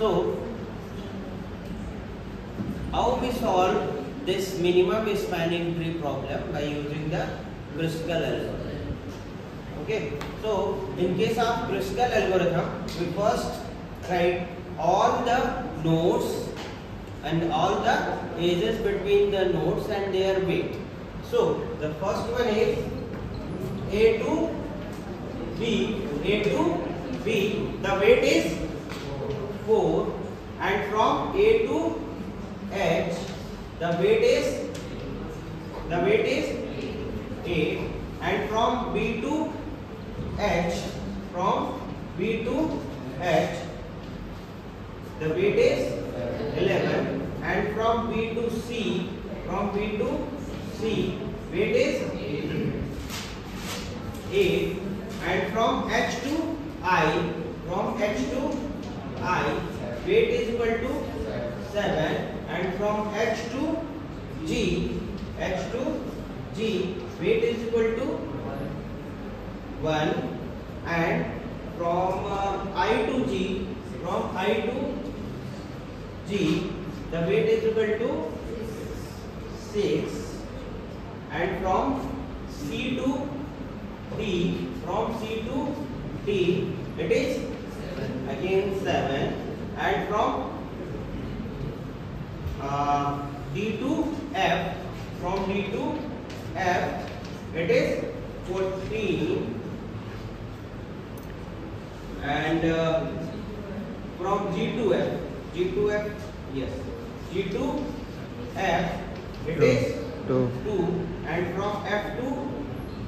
So how we solve this minimum spanning tree problem? By using the Kruskal algorithm. Okay, so in case of Kruskal algorithm, we first write all the nodes and all the edges between the nodes and their weight. So the first one is A to B. A to B, the weight is 4, and from A to H, the weight is 8, and from B to H, the weight is 11, and from B to C, weight is 8, and from H to I, weight is equal to 7, and from H to G, weight is equal to 1, and from I to G, the weight is equal to 6, and from C to D, it is again 7, and from D to F, it is 14, and from G to F, it is 2, and from F to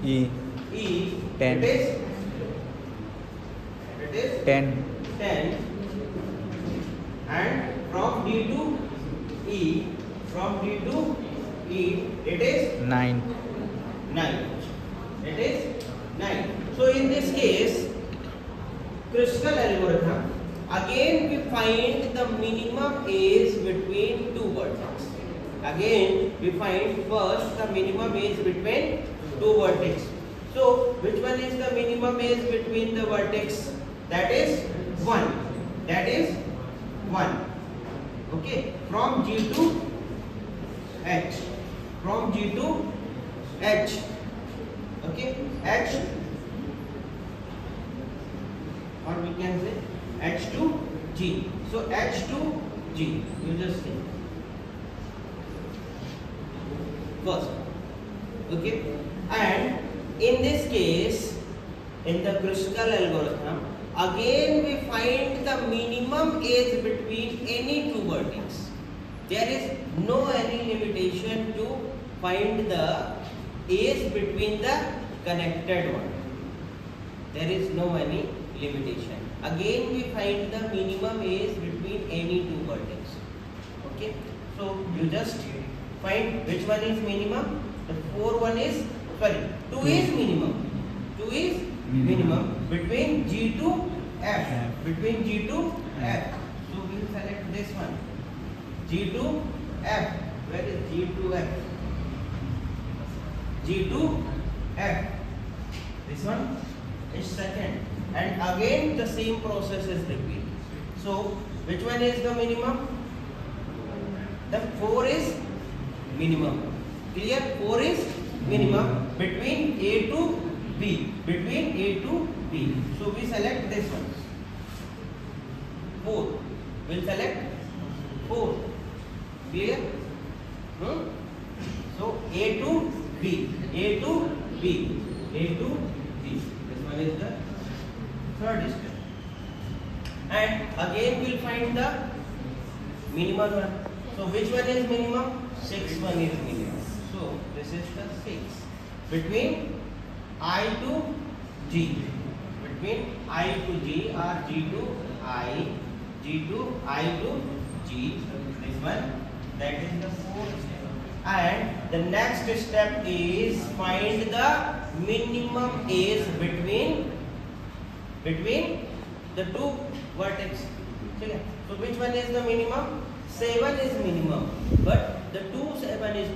E E, 10. it is 10. 10, and from D to E, it is 9. 9. It is 9. So in this case, Kruskal algorithm, again we find the minimum age between two vertices. Again we find first the minimum age between two vertices. So which one is the minimum age between the vertex? That is 1. Okay, from G to H. Okay, H, or we can say H to G. So H to G, you just say first. Okay, and in this case, in the Kruskal algorithm, again we find the minimum age between any two vertices. There is no any limitation to find the age between the connected one. There is no any limitation. Again we find the minimum age between any two vertices. Okay, so you just find which one is minimum. The 2 is minimum. 2 is minimum between G to F. So we will select this one. G to F. Where is G to F? G to F. This one is second. And again the same process is repeated. So which one is the minimum? The 4 is minimum. Clear? 4 is minimum between A to B. So we select this one. 4. We'll select 4. Clear? So A to B. This one is the third step. And again we'll find the minimum one. So which one is minimum? 6 one is minimum. So this is the 6. Between I to G. Or G to I. to G. This one. That is the 4th step. And the next step is find the minimum age between the two vertices. Okay. So which one is the minimum? 7 is minimum, but the 7 is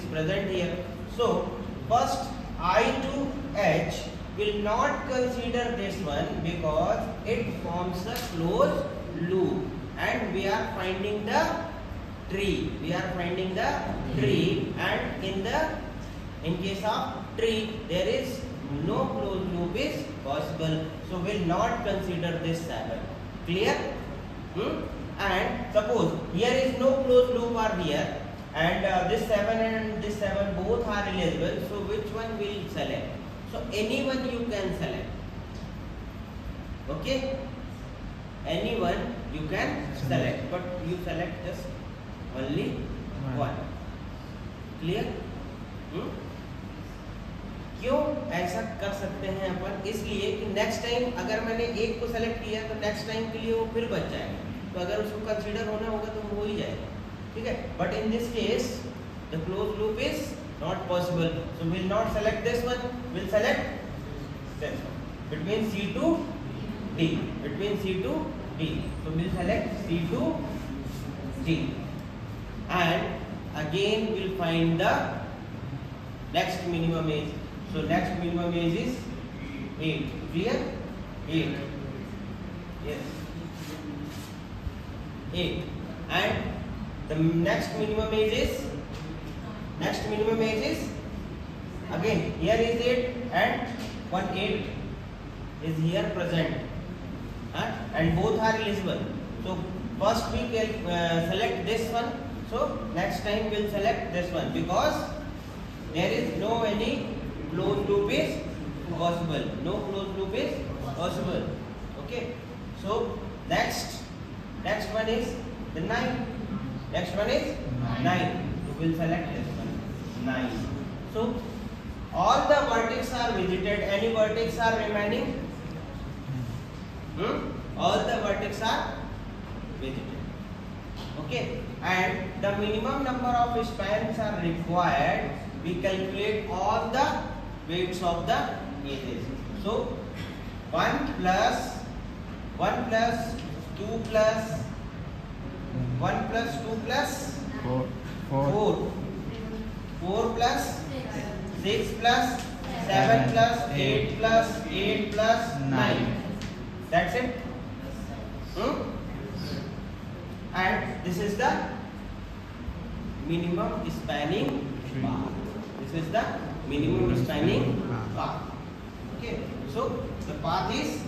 present here. So first I to H, will not consider this one because it forms a closed loop, and we are finding the tree. We are finding the tree, and in case of tree there is no closed loop is possible, so will not consider this 7. Clear? And suppose here is no closed loop are here, and this 7 and this 7 both are eligible, so which one will select? So anyone you can select. Okay, anyone you can select, but you select just only one. Clear? क्यों ऐसा कर सकते हैं अपन? इसलिए कि next time अगर मैंने एक को सेलेक्ट किया तो नेक्स्ट टाइम के लिए वो फिर बच जाएगा, तो अगर उसको कंसीडर होना होगा तो वो हो ही जाएगा. ठीक है, but in this case the close loop is not possible, so we'll not select this one, we'll select this one between C to D, between C to D, so we'll select C to D, and again we'll find the next minimum age. So next minimum age is 8. Clear? 8. Yes, 8. And the next minimum age is again here is 8 and 1 8 is here present, and both are eligible. So first we select this one, so next time we'll select this one because there is no any closed loop is possible. No closed loop is possible. Okay, so next one is the 9. Next one is 9. So we'll select this one, 9. So all the vertices are visited. Any vertex are remaining? All the vertices are visited. Okay, and the minimum number of spans are required. We calculate all the weights of the edges. So 1 plus 2 plus 1 plus 2 plus 4 plus 6 plus 7 plus 8 plus 8 plus 9. That's it. And this is the minimum spanning path. This is the minimum spanning path. Okay, so the path is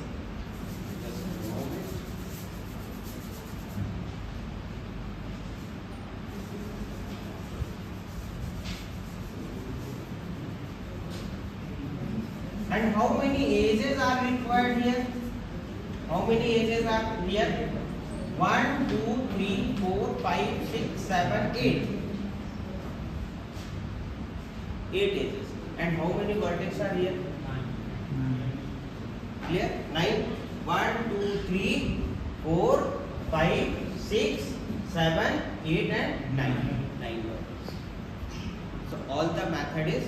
and how many edges are required here? How many edges are here? 1, 2, 3, 4, 5, 6, 7, 8. 8 edges. And how many vertices are here? 9. Clear? 9. 1, 2, 3, 4, 5, 6, 7, 8 and 9. 9 vertices. So all the method is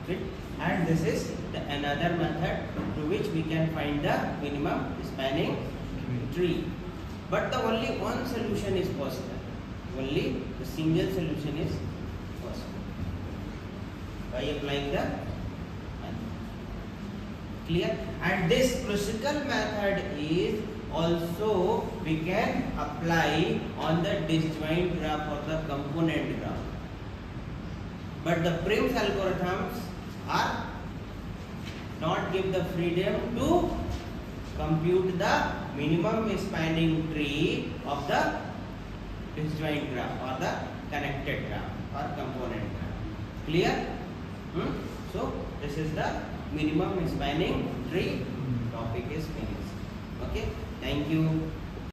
fit, and this is another method through which we can find the minimum spanning tree. But the only one solution is possible. Only the single solution is possible by applying the method. Clear? And this Kruskal method is also we can apply on the disjoint graph or the component graph. But the Prim's algorithms are not give the freedom to compute the minimum spanning tree of the disjoint graph or the connected graph or component graph. Clear? So this is the minimum spanning tree. Topic is finished. Okay, thank you.